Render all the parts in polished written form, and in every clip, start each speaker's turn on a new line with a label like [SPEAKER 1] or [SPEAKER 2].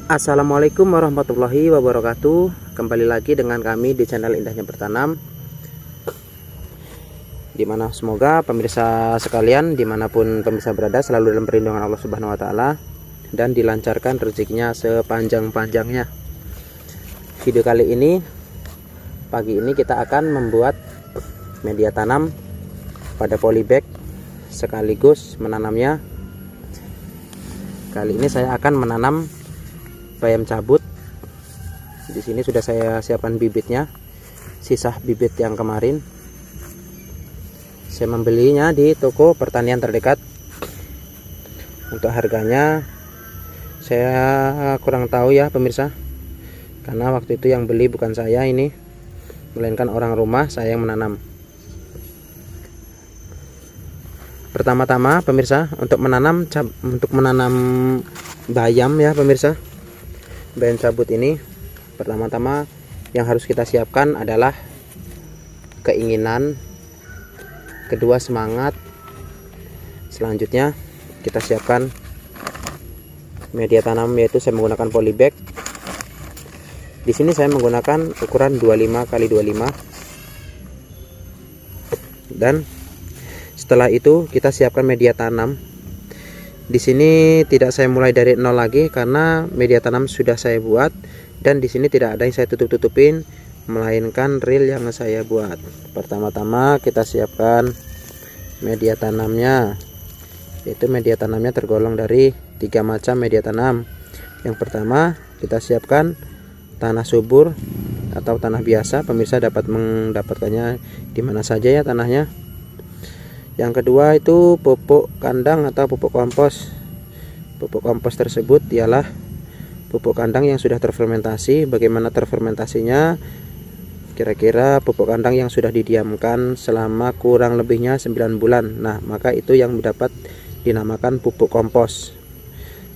[SPEAKER 1] Assalamualaikum warahmatullahi wabarakatuh. Kembali lagi dengan kami di channel Indahnya Bertanam, dimana semoga pemirsa sekalian dimanapun pemirsa berada selalu dalam perlindungan Allah Subhanahu Wa Taala dan dilancarkan rezekinya sepanjang-panjangnya. Video kali ini, pagi ini kita akan membuat media tanam pada polybag sekaligus menanamnya. Kali ini saya akan menanam bayam cabut. Di sini sudah saya siapkan bibitnya, sisa bibit yang kemarin. Saya membelinya di toko pertanian terdekat. Untuk harganya saya kurang tahu ya pemirsa, karena waktu itu yang beli bukan saya ini, melainkan orang rumah saya yang menanam. Pertama-tama pemirsa, untuk menanam bayam ya pemirsa, bayam cabut ini, pertama-tama yang harus kita siapkan adalah keinginan, kedua semangat, selanjutnya kita siapkan media tanam, yaitu saya menggunakan polybag. Di sini saya menggunakan ukuran 25 x 25, dan setelah itu kita siapkan media tanam. Di sini tidak saya mulai dari nol lagi karena media tanam sudah saya buat, dan di sini tidak ada yang saya tutup-tutupin melainkan reel yang saya buat. Pertama-tama kita siapkan media tanamnya, yaitu media tanamnya tergolong dari 3 macam media tanam. Yang pertama kita siapkan tanah subur atau tanah biasa, pemirsa dapat mendapatkannya di mana saja ya tanahnya. Yang kedua itu pupuk kandang atau pupuk kompos. Pupuk kompos tersebut ialah pupuk kandang yang sudah terfermentasi. Bagaimana terfermentasinya? Kira-kira pupuk kandang yang sudah didiamkan selama kurang lebihnya 9 bulan. Nah, maka itu yang dapat dinamakan pupuk kompos.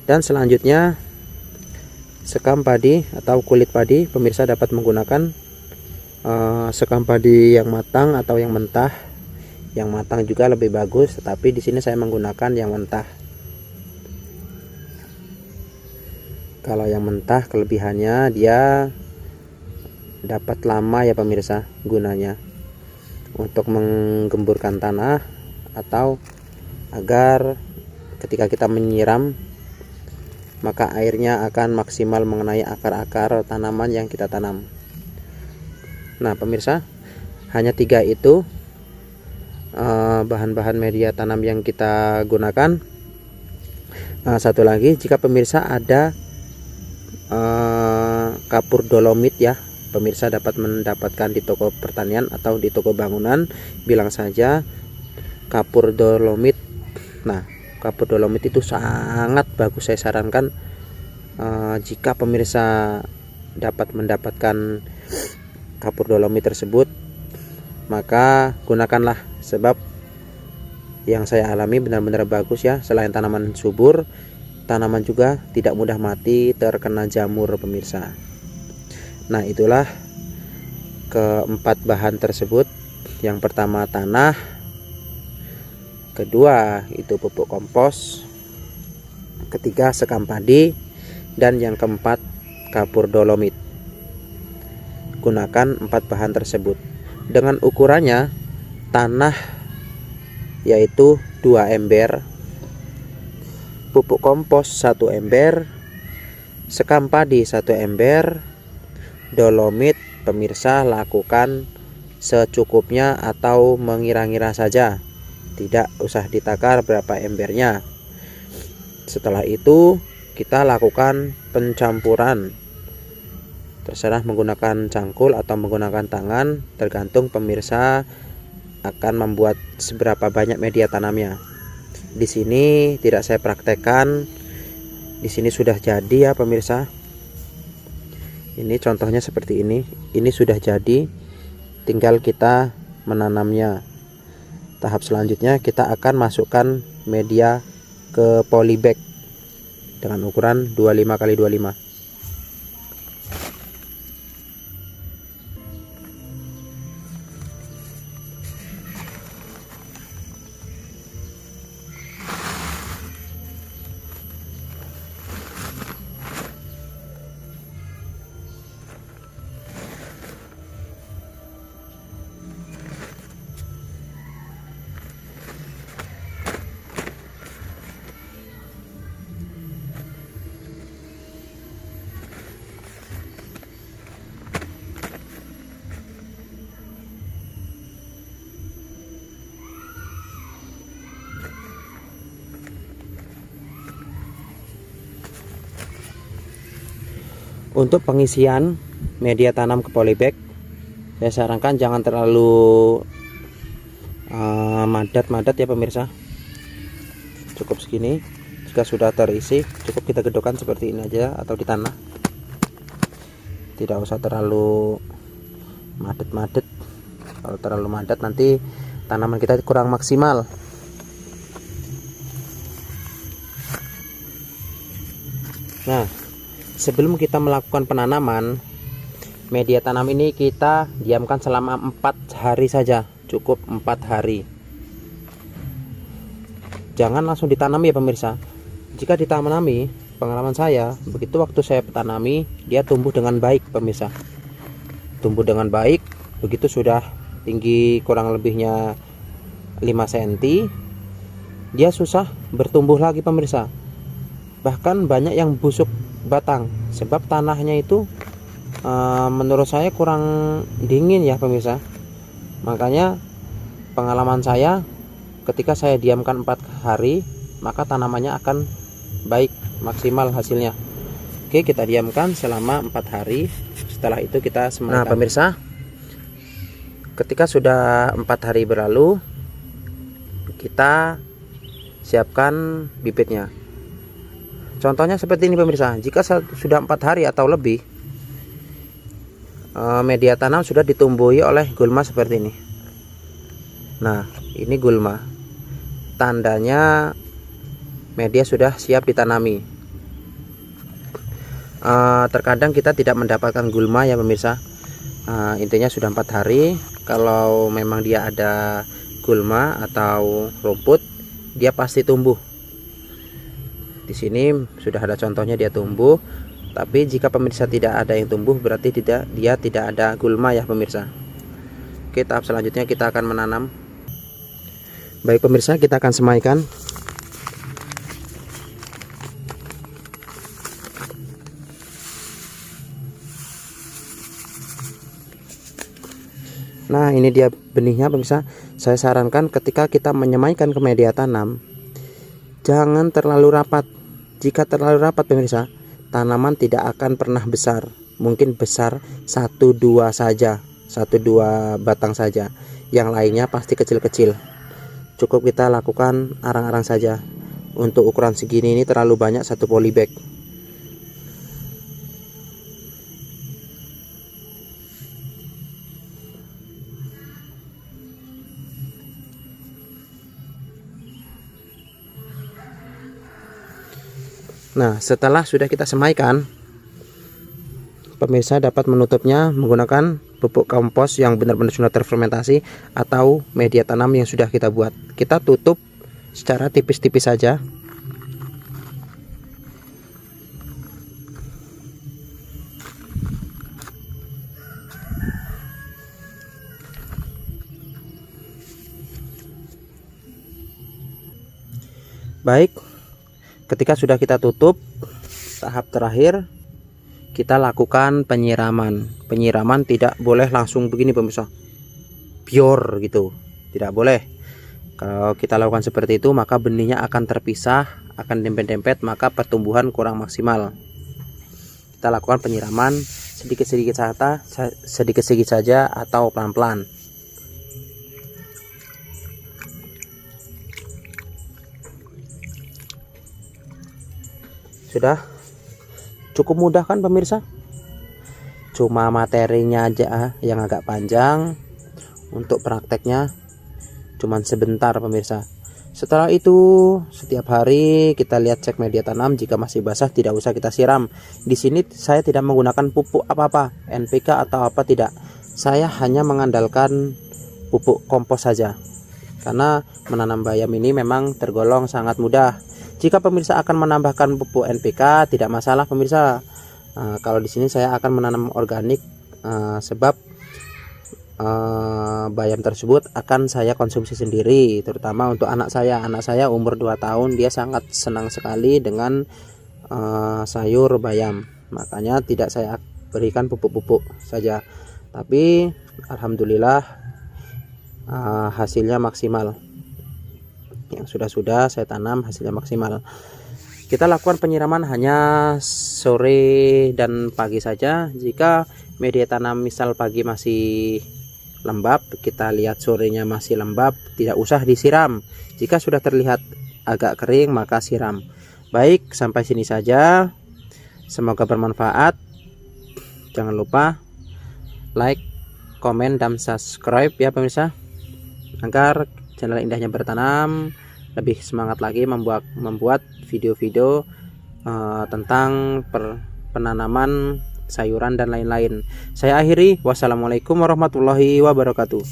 [SPEAKER 1] Dan selanjutnya sekam padi atau kulit padi. Pemirsa dapat menggunakan sekam padi yang matang atau yang mentah. Yang matang juga lebih bagus, tetapi di sini saya menggunakan yang mentah. Kalau yang mentah kelebihannya dia dapat lama ya pemirsa gunanya, untuk menggemburkan tanah atau agar ketika kita menyiram maka airnya akan maksimal mengenai akar-akar tanaman yang kita tanam. Nah pemirsa, hanya 3 itu bahan-bahan media tanam yang kita gunakan. Satu lagi, jika pemirsa ada kapur dolomit ya, pemirsa dapat mendapatkan di toko pertanian atau di toko bangunan. Bilang saja kapur dolomit. Nah, kapur dolomit itu sangat bagus, saya sarankan jika pemirsa dapat mendapatkan kapur dolomit tersebut, maka gunakanlah, sebab yang saya alami benar-benar bagus ya. Selain tanaman subur, tanaman juga tidak mudah mati terkena jamur pemirsa. Nah, itulah keempat bahan tersebut. Yang pertama tanah, kedua itu pupuk kompos, ketiga sekam padi, dan yang keempat kapur dolomit. Gunakan 4 bahan tersebut dengan ukurannya tanah yaitu 2 ember, pupuk kompos 1 ember, sekam padi 1 ember, dolomit pemirsa lakukan secukupnya atau mengira-ngira saja, tidak usah ditakar berapa embernya. Setelah itu kita lakukan pencampuran, terserah menggunakan cangkul atau menggunakan tangan, tergantung pemirsa akan membuat seberapa banyak media tanamnya. Di sini tidak saya praktekkan, di sini sudah jadi ya pemirsa. Ini contohnya seperti ini. Ini sudah jadi, tinggal kita menanamnya. Tahap selanjutnya kita akan masukkan media ke polybag dengan ukuran 25 x 25. Untuk pengisian media tanam ke polybag, saya sarankan jangan terlalu madat ya pemirsa. Cukup segini. Jika sudah terisi, cukup kita gedokkan seperti ini aja atau di tanah. Tidak usah terlalu madet-madet. Kalau terlalu madat nanti tanaman kita kurang maksimal. Nah, sebelum kita melakukan penanaman, media tanam ini kita diamkan selama 4 hari saja, cukup 4 hari. Jangan langsung ditanam ya pemirsa. Jika ditanami, pengalaman saya, begitu waktu saya tanami, dia tumbuh dengan baik pemirsa. Tumbuh dengan baik, begitu sudah tinggi kurang lebihnya 5 cm, dia susah bertumbuh lagi pemirsa. Bahkan banyak yang busuk batang, sebab tanahnya itu menurut saya kurang dingin ya pemirsa. Makanya pengalaman saya, ketika saya diamkan 4 hari, maka tanamannya akan baik, maksimal hasilnya. Oke, kita diamkan selama 4 hari. Setelah itu kita semaikan. Nah pemirsa, ketika sudah 4 hari berlalu, kita siapkan bibitnya. Contohnya seperti ini pemirsa. Jika sudah 4 hari atau lebih, media tanam sudah ditumbuhi oleh gulma seperti ini. Nah, ini gulma. Tandanya media sudah siap ditanami. Terkadang kita tidak mendapatkan gulma ya pemirsa. Intinya sudah 4 hari. Kalau memang dia ada gulma atau rumput, dia pasti tumbuh. Di sini sudah ada contohnya dia tumbuh. Tapi jika pemirsa tidak ada yang tumbuh, berarti dia tidak ada gulma ya pemirsa. Oke, tahap selanjutnya kita akan menanam. Baik pemirsa, kita akan semaikan. Nah, ini dia benihnya pemirsa. Saya sarankan ketika kita menyemaikan ke media tanam, jangan terlalu rapat. Jika terlalu rapat pemirsa, tanaman tidak akan pernah besar. Mungkin besar 1-2 saja, 1-2 batang saja. Yang lainnya pasti kecil-kecil. Cukup kita lakukan arang-arang saja. Untuk ukuran segini ini terlalu banyak satu polybag. Nah, setelah sudah kita semaikan, pemirsa dapat menutupnya menggunakan pupuk kompos yang benar-benar sudah terfermentasi atau media tanam yang sudah kita buat. Kita tutup secara tipis-tipis saja. Baik, ketika sudah kita tutup, tahap terakhir kita lakukan penyiraman. Penyiraman tidak boleh langsung begini pemirsa, bior gitu, tidak boleh. Kalau kita lakukan seperti itu, maka benihnya akan terpisah, akan dempet-dempet, maka pertumbuhan kurang maksimal. Kita lakukan penyiraman sedikit-sedikit saja atau pelan-pelan. Sudah cukup mudah kan pemirsa? Cuma materinya aja yang agak panjang. Untuk prakteknya cuman sebentar pemirsa. Setelah itu setiap hari kita lihat cek media tanam, jika masih basah tidak usah kita siram. Di sini saya tidak menggunakan pupuk apa-apa, NPK atau apa tidak. Saya hanya mengandalkan pupuk kompos saja. Karena menanam bayam ini memang tergolong sangat mudah. Jika pemirsa akan menambahkan pupuk NPK tidak masalah pemirsa. Kalau di sini saya akan menanam organik sebab bayam tersebut akan saya konsumsi sendiri, terutama untuk anak saya. Anak saya umur 2 tahun, dia sangat senang sekali dengan sayur bayam. Makanya tidak saya berikan pupuk-pupuk saja. Tapi alhamdulillah hasilnya maksimal. Yang sudah saya tanam hasilnya maksimal. Kita lakukan penyiraman hanya sore dan pagi saja. Jika media tanam misal pagi masih lembab, kita lihat sorenya masih lembab, tidak usah disiram. Jika sudah terlihat agak kering, maka siram. Baik, sampai sini saja. Semoga bermanfaat. Jangan lupa like, komen, dan subscribe ya pemirsa, agar channel Indahnya Bertanam lebih semangat lagi membuat video-video tentang penanaman sayuran dan lain-lain. Saya akhiri, wassalamualaikum warahmatullahi wabarakatuh.